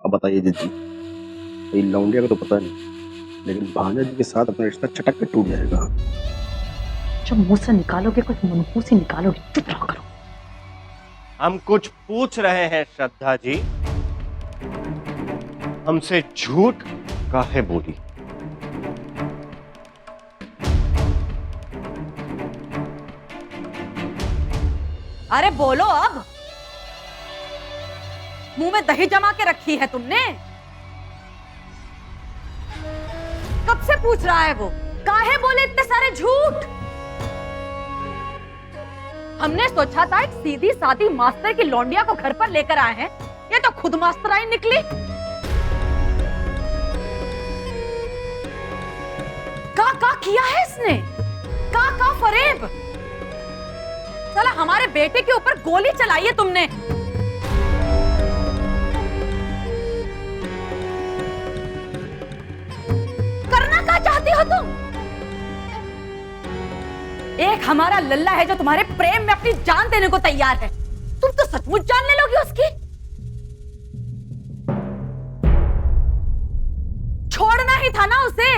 अब बताइए दीदी, ये लौंडिया का तो पता नहीं, लेकिन भांजा जी के साथ अपना रिश्ता चटक के टूट जाएगा। जब मुंह से निकालोगे कुछ मनहूस ही निकालोगे, चुप रहो करो। हम कुछ पूछ रहे हैं श्रद्धा जी, हमसे झूठ काहे बोली? अरे बोलो अब, मुंह में दही जमा के रखी है तुमने? कब से पूछ रहा है वो, काहे बोले इतने सारे झूठ? हमने सोचा था एक सीधी सादी मास्टर की लौंडिया को घर पर लेकर आए हैं, ये तो खुद मास्टराइन निकली। का किया है इसने? का फरेब? साला हमारे बेटे के ऊपर गोली चलाई है तुमने। करना क्या चाहती हो तुम? एक हमारा लल्ला है जो तुम्हारे प्रेम में अपनी जान देने को तैयार है, तुम तो सचमुच जान ले लोगी उसकी? छोड़ना ही था ना उसे,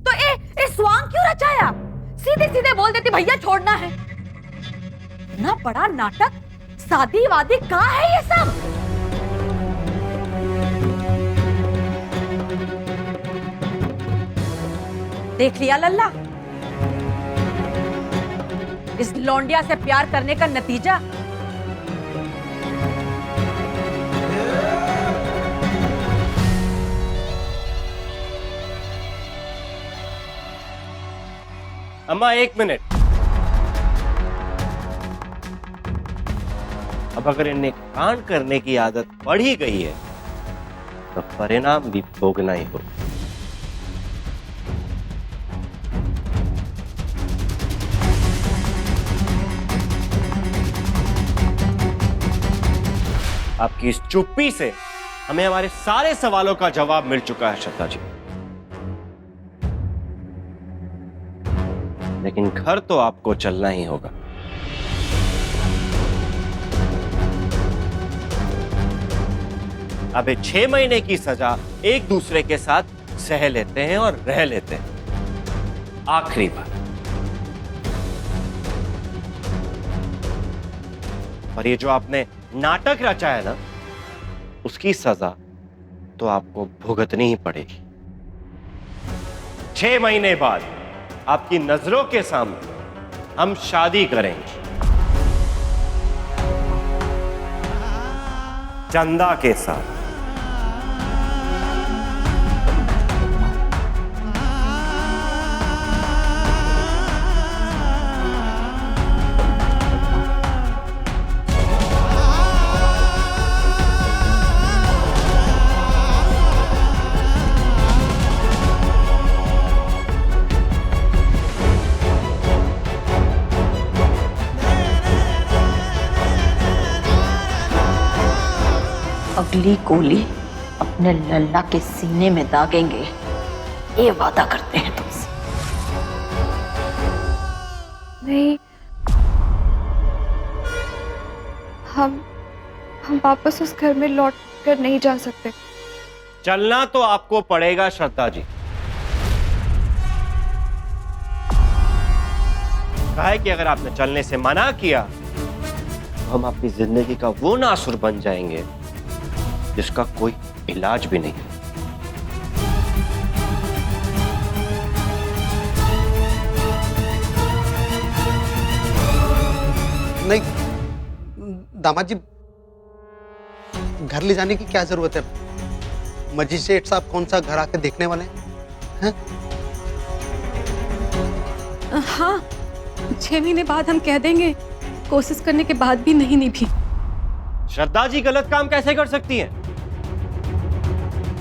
तो ए स्वांग क्यों रचाया? सीधे सीधे बोल देती भैया छोड़ना है। ना बड़ा नाटक, शादी वादी कहाँ है ये सब? देख लिया लल्ला, इस लौंडिया से प्यार करने का नतीजा। अम्मा 1 मिनट। अब अगर इन्हें कांड करने की आदत पड़ ही गई है तो परिणाम भी भोगना ही हो। आपकी इस चुप्पी से हमें हमारे सारे सवालों का जवाब मिल चुका है श्रद्धा जी, लेकिन घर तो आपको चलना ही होगा। अब 6 महीने की सजा एक दूसरे के साथ सह लेते हैं और रह लेते हैं। आखिरी बार। और ये जो आपने नाटक रचा है ना, उसकी सजा तो आपको भुगतनी ही पड़ेगी। 6 महीने बाद आपकी नजरों के सामने हम शादी करेंगे, चंदा के साथ। अगली गोली अपने लल्ला के सीने में दागेंगे, ये वादा करते हैं तुमसे। नहीं, हम वापस उस घर में लौट कर नहीं जा सकते। चलना तो आपको पड़ेगा श्रद्धा जी। कहा है कि अगर आपने चलने से मना किया तो हम अपनी जिंदगी का वो नासुर बन जाएंगे जिसका कोई इलाज भी नहीं। नहीं दामाद जी, घर ले जाने की क्या जरूरत है? मजिस्ट्रेट साहब कौन सा घर आके देखने वाले हैं? हाँ, 6 महीने बाद हम कह देंगे, कोशिश करने के बाद भी नहीं निभी। श्रद्धा जी गलत काम कैसे कर सकती हैं?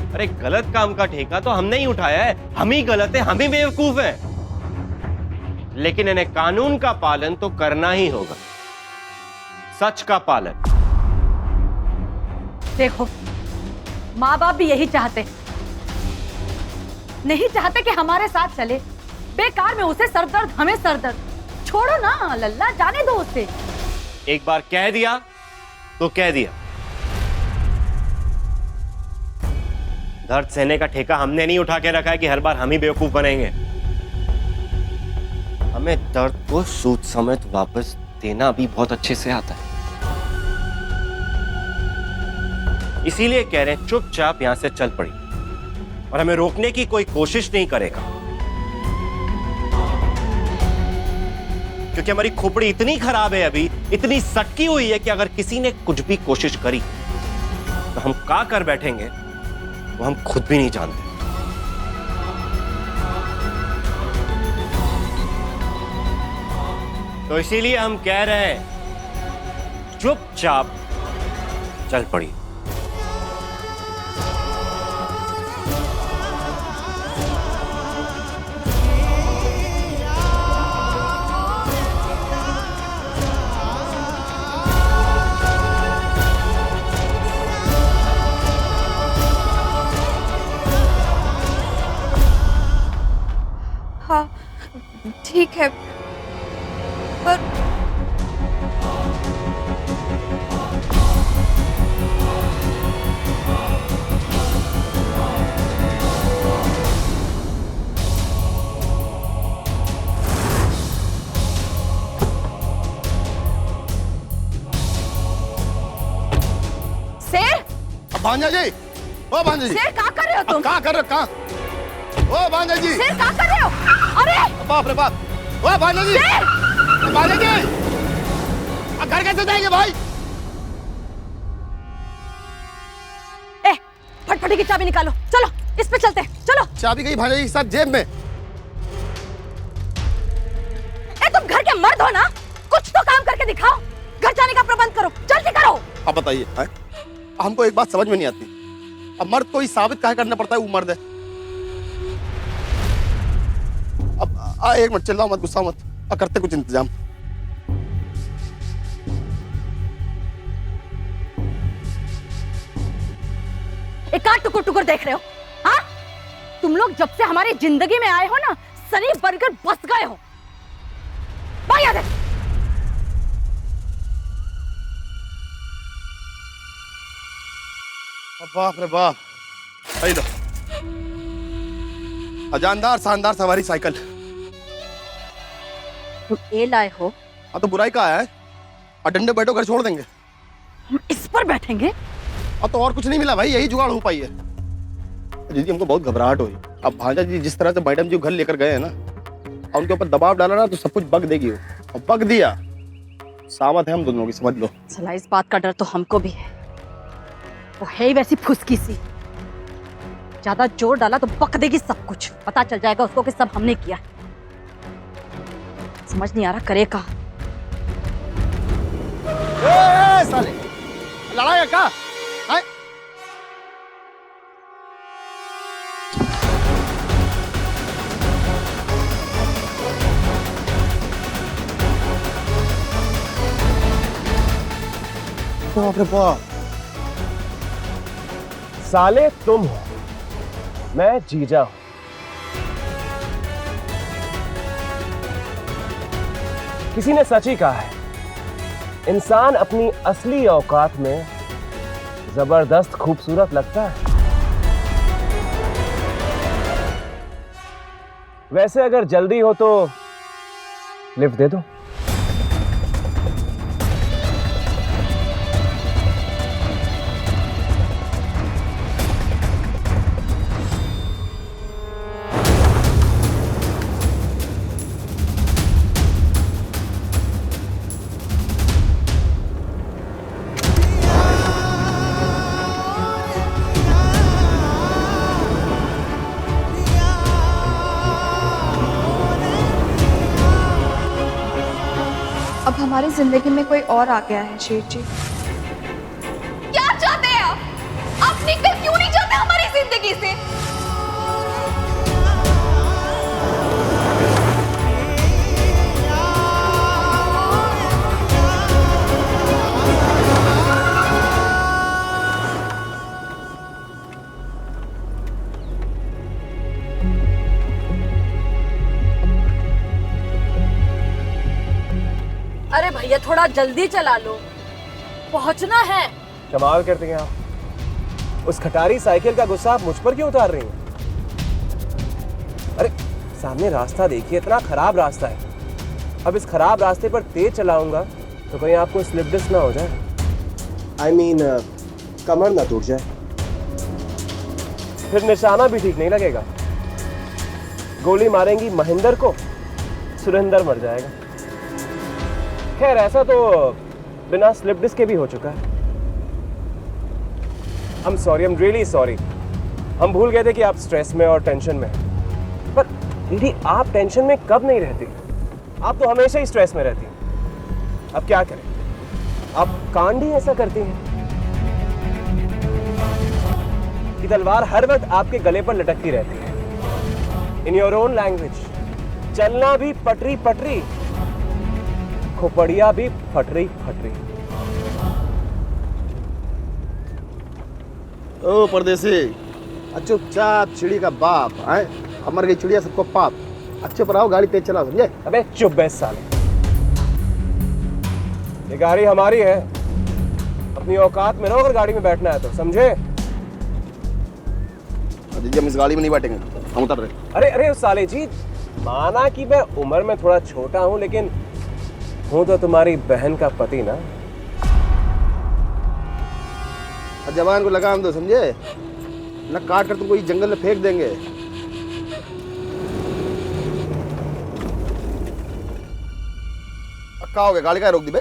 अरे गलत काम का ठेका तो हमने ही उठाया है, हम ही गलत है, हम ही बेवकूफ हैं। लेकिन इन्हें कानून का पालन तो करना ही होगा, सच का पालन। देखो, माँ बाप भी यही चाहते, नहीं चाहते कि हमारे साथ चले। बेकार में उसे सरदर्द, हमें सरदर्द। छोड़ो ना लल्ला, जाने दो उसे। एक बार कह दिया तो कह दिया। दर्द सहने का ठेका हमने नहीं उठा के रखा है कि हर बार हम ही बेवकूफ बनेंगे। हमें दर्द को सूद समेत वापस देना भी बहुत अच्छे से आता है। इसीलिए कह रहे हैं चुपचाप यहां से चल पड़ी और हमें रोकने की कोई कोशिश नहीं करेगा, क्योंकि हमारी खोपड़ी इतनी खराब है, अभी इतनी सटकी हुई है कि अगर किसी ने कुछ भी कोशिश करी तो हम क्या कर बैठेंगे वो हम खुद भी नहीं जानते। तो इसीलिए हम कह रहे हैं चुपचाप चल पड़ी। हाँ ठीक है, पर शेर, भांजा जी, ओ भांजा जी, शेर क्या कर रहे हो तुम? क्या कर रहे हो? कहाँ? ओ भांजा जी, शेर क्या कर रहे हो? अरे बाप रे बाप! ओ भांजा जी, शेर! भांजा जी, अब घर कैसे जाएंगे भाई? ए, फटफटी की चाबी निकालो, चलो इस पे चलते हैं, चलो। चाबी गई भांजा जी के साथ जेब में। ए, तुम घर के मर्द हो ना, कुछ तो काम करके दिखाओ। घर जाने का प्रबंध करो, जल्दी करो। अब बताइए, हमको एक बात समझ में नहीं आती, अब मर्द को ही साबित काहे करना पड़ता है वो मर्द है? अब एक मिनट, चिल्लाओ मत, गुस्सा मत, करते कुछ इंतजाम। एक का टुकुर टुकुर देख रहे हो? हाँ, तुम लोग जब से हमारी जिंदगी में आए हो ना, सनी बर्गर बस गए हो। भाई आ गए। बाप रे बाप! सही लो, अजानदार शानदार सवारी साइकिल। तुम ये लाए हो? हाँ तो बुराई का है, और डंडे बैठो घर छोड़ देंगे। हम इस पर बैठेंगे? अब तो और कुछ नहीं मिला भाई, यही जुगाड़ हो पाई है। दीदी हमको बहुत घबराहट हुई। अब भांजा जी जिस तरह से मैडम जी घर लेकर गए हैं ना, और उनके ऊपर दबाव डाला ना, तो सब कुछ बग देगी वो, और बग दिया सामत है हम दोनों की, समझ लो। सला इस बात का डर तो हमको भी है। वो है ही वैसी फुसकी सी, ज्यादा जोर डाला तो बक देगी सब कुछ, पता चल जाएगा उसको कि सब हमने किया। समझ नहीं आ रहा करे का। साले लड़ाई है क्या? हैं? बाप रे बाप! साले तुम हो, मैं जीजा हूं। किसी ने सच ही कहा है, इंसान अपनी असली औकात में जबरदस्त खूबसूरत लगता है। वैसे अगर जल्दी हो तो लिफ्ट दे दो। अब हमारी जिंदगी में कोई और आ गया है शेर जी। क्या चाहते हैं आप? आप निकल क्यों नहीं चाहते हमारी जिंदगी से? अरे भैया थोड़ा जल्दी चला लो, पहुंचना है। कमाल करते हैं आप। उस खटारी साइकिल का गुस्सा आप मुझ पर क्यों उतार रही हैं? अरे सामने रास्ता देखिए, इतना खराब रास्ता है। अब इस खराब रास्ते पर तेज चलाऊंगा तो कहीं आपको स्लिप डिस्क ना हो जाए। I mean, कमर ना टूट जाए, फिर निशाना भी ठीक नहीं लगेगा। गोली मारेंगी महेंद्र को, सुरेंद्र मर जाएगा। खैर ऐसा तो बिना स्लिप डिस्क के भी हो चुका है। I'm sorry, I'm really sorry। हम भूल गए थे कि आप स्ट्रेस में और टेंशन में हैं। पर दीदी आप टेंशन में कब नहीं रहती? आप तो हमेशा ही स्ट्रेस में रहती हैं। अब क्या करें, आप कांड ही ऐसा करती हैं कि तलवार हर वक्त आपके गले पर लटकती रहती है। इन योर ओन लैंग्वेज, चलना भी पटरी पटरी, खोपड़िया भी फटरी फटरी। ओ परदेसी, चुपचाप चिड़ी का बाप आए, अमर गई चिड़िया सबको पाप। अच्छे पर आओ, गाड़ी तेज चलाओ, समझे? अबे चुप बे साले, ये गाड़ी हमारी है, अपनी औकात में रहो अगर गाड़ी में बैठना है तो, समझे? दीदी हम इस गाड़ी में नहीं बैठेंगे, हम उतर रहे। अरे अरे साले जी, माना कि मैं उम्र में थोड़ा छोटा हूं, लेकिन हूं तो तुम्हारी बहन का पति ना। जवान को लगाम दो, समझे? न काट कर तुमको इस जंगल में फेंक देंगे। क्या हो गया, गाड़ी का रोक दी बे?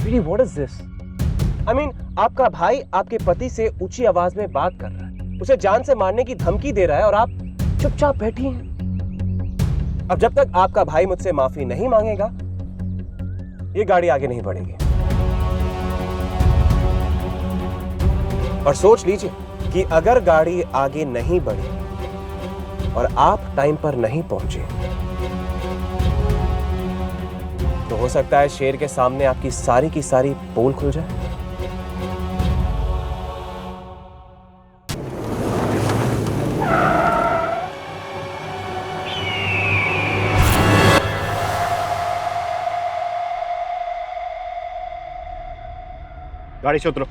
Really, what is this? I mean, आपका भाई आपके पति से ऊंची आवाज में बात कर रहा है, उसे जान से मारने की धमकी दे रहा है और आप चुपचाप बैठी हैं। अब जब तक आपका भाई मुझसे माफी नहीं मांगेगा, ये गाड़ी आगे नहीं बढ़ेगी। और सोच लीजिए कि अगर गाड़ी आगे नहीं बढ़ी और आप टाइम पर नहीं पहुंचे तो हो सकता है शेर के सामने आपकी सारी की सारी पोल खुल जाए। गाड़ी से उतरो।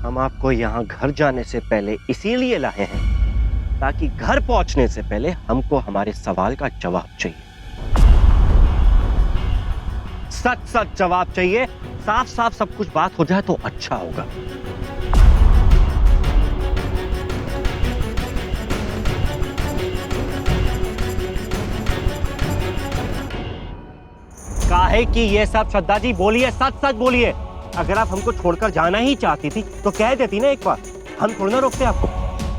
हम आपको यहाँ घर जाने से पहले इसीलिए लाए हैं ताकि घर पहुंचने से पहले हमको हमारे सवाल का जवाब चाहिए। सच सच जवाब चाहिए, साफ साफ सब कुछ बात हो जाए तो अच्छा होगा। काहे कि ये सब? श्रद्धा जी बोलिए, सच सच बोलिए। अगर आप हमको छोड़कर जाना ही चाहती थी तो कह देती ना एक बार, हम थोड़ा ना रोकते आपको।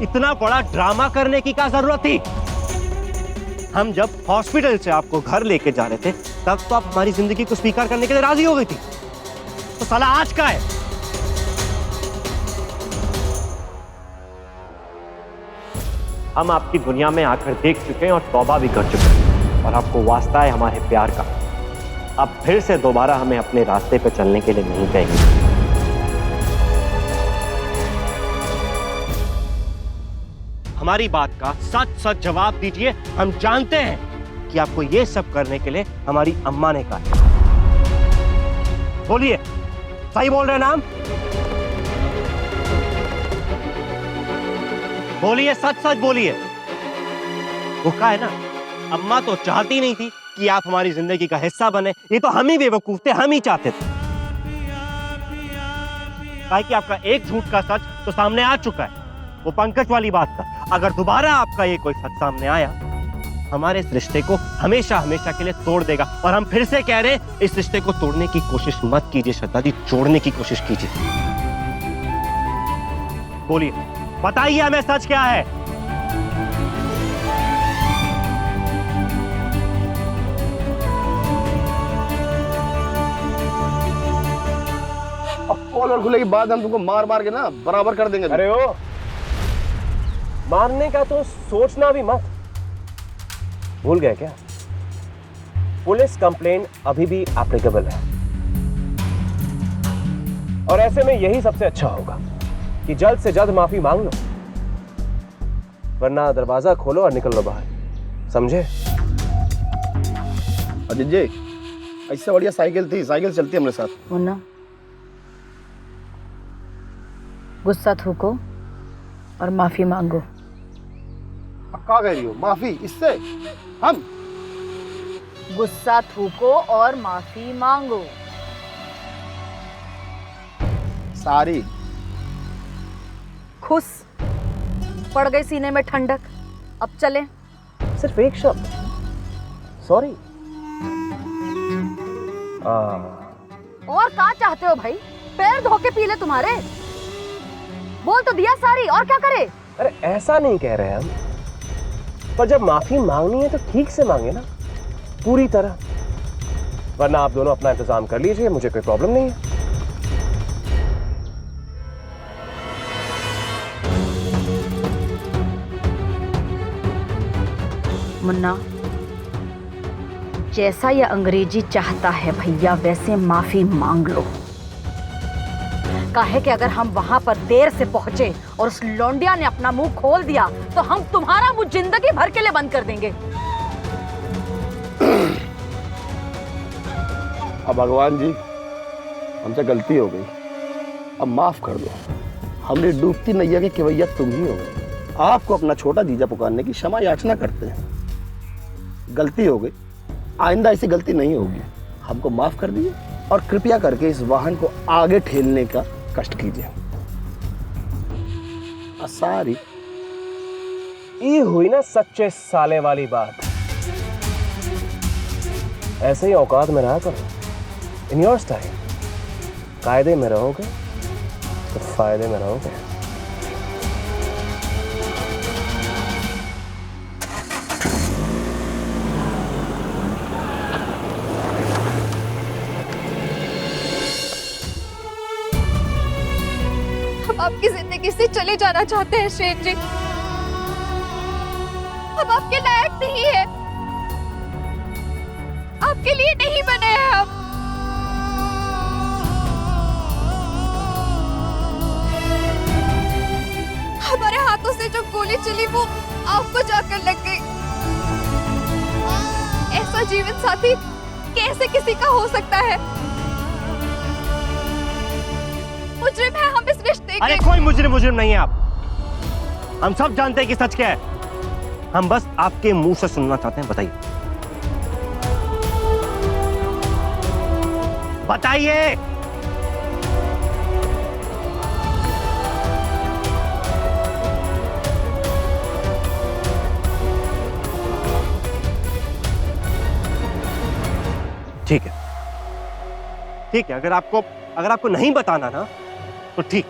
इतना बड़ा ड्रामा करने की क्या जरूरत थी? हम जब हॉस्पिटल से आपको घर लेके जा रहे थे तब तो आप हमारी जिंदगी को स्वीकार करने के लिए राजी हो गई थी, तो साला आज का है? हम आपकी दुनिया में आकर देख चुके हैं और तौबा भी कर चुके हैं, और आपको वास्ता है हमारे प्यार का। अब फिर से दोबारा हमें अपने रास्ते पर चलने के लिए नहीं कहेंगे। हमारी बात का सच सच जवाब दीजिए। हम जानते हैं कि आपको ये सब करने के लिए हमारी अम्मा ने कहा। बोलिए, सही बोल रहे हैं ना हम? बोलिए, सच सच बोलिए। वो कहा है ना, अम्मा तो चाहती नहीं थी कि आप हमारी जिंदगी का हिस्सा बने, ये तो हम ही बेवकूफ थे, हम ही चाहते थे। कहा कि आपका एक झूठ का सच तो सामने आ चुका है, वो पंकज वाली बात का। अगर दोबारा आपका ये कोई सच सामने आया हमारे इस रिश्ते को हमेशा हमेशा के लिए तोड़ देगा। और हम फिर से कह रहे हैं, इस रिश्ते को तोड़ने की कोशिश मत कीजिए श्रद्धा जी, जोड़ने की कोशिश कीजिए। बोलिए, बताइए हमें सच क्या है। अब पोल और खुले के बाद हम तुमको मार मार के ना बराबर कर देंगे। अरे ओ, मारने का तो सोचना भी मत। भूल गए क्या? पुलिस कंप्लेंट अभी भी एप्लीकेबल है, और ऐसे में यही सबसे अच्छा होगा कि जल्द से जल्द माफी मांग लो, वरना दरवाजा खोलो और निकल लो बाहर, समझे? अजीत जी, ऐसे बढ़िया साइकिल थी, साइकिल चलती है हमारे साथ। मुन्ना, गुस्सा थूको और माफी मांगो। अब क्या कह रही हो? माफी इससे? हम गुस्सा थूको और माफी मांगो। सारी खुश पड़ गई सीने में ठंडक। अब चलें? सिर्फ एक शब्द, सॉरी। और क्या चाहते हो भाई? पैर धो के पी ले तुम्हारे। बोल तो दिया सारी, और क्या करे? अरे ऐसा नहीं कह रहे हम, पर जब माफी मांगनी है तो ठीक से मांगे ना, पूरी तरह, वरना आप दोनों अपना इंतजाम कर लीजिए, मुझे कोई प्रॉब्लम नहीं है। मुन्ना, जैसा ये अंग्रेजी चाहता है भैया, वैसे माफी मांग लो। काहे कि अगर हम वहां पर देर से पहुंचे और उस लौंडिया ने अपना मुंह खोल दिया तो हम तुम्हारा मुंह जिंदगी भर के लिए बंद कर देंगे। अब भगवान जी, हमसे गलती हो गई, अब माफ कर दो। हमने डूबती नैया के केवैया तुम ही हो गए। आपको अपना छोटा जीजा पुकारने की क्षमा याचना करते हैं। गलती हो गई, आइंदा ऐसी गलती नहीं होगी। हमको माफ कर दीजिए और कृपया करके इस वाहन को आगे ठेलने का कष्ट कीजिए। सारी ये हुई ना सच्चे साले वाली बात। ऐसे ही औकात में रहा करो, इन योर स्टाइल। कायदे में रहोगे तो फायदे में रहोगे। हम आपकी जिंदगी से चले जाना चाहते हैं शेठ जी। हम आपके लायक नहीं है, आपके लिए नहीं बने हैं हम। हमारे हाथों से जो गोली चली वो आपको जाकर लग गई। ऐसा जीवन साथी कैसे किसी का हो सकता है? मुजरिम है हम इस रिश्ते के। अरे कोई मुजरिम नहीं है आप। हम सब जानते हैं कि सच क्या है। हम बस आपके मुंह से सुनना चाहते हैं। बताइए, बताइए। ठीक है, ठीक है। अगर आपको नहीं बताना ना तो ठीक।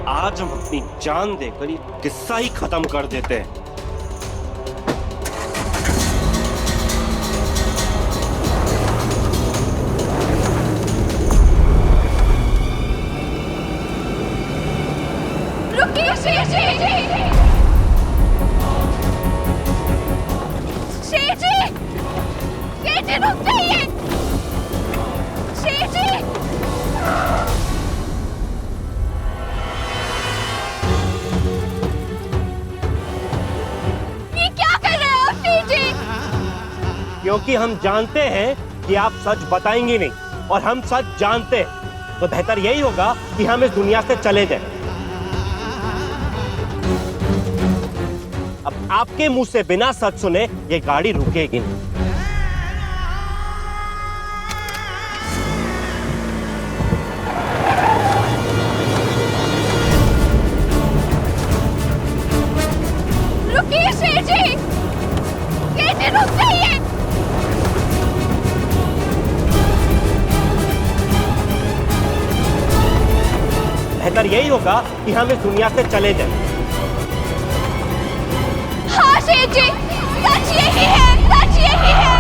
आज हम अपनी जान देकर ये किस्सा ही खत्म कर देते हैं। रुकिए शेठ जी, शेठ जी, शेठ जी रुक जाइए, शेठ जी। ये क्या कर रहे हैं आप शेठ जी? क्योंकि हम जानते हैं कि आप सच बताएंगे नहीं, और हम सच जानते हैं। तो बेहतर यही होगा कि हम इस दुनिया से चले जाएं। अब आपके मुंह से बिना सच सुने ये गाड़ी रुकेगी नहीं। रुकिए शेर जी, शेर जी रुक जाइए। बेहतर यही होगा कि हम इस दुनिया से चले जाएं। हाँ शेर जी, सच यही है, सच यही है।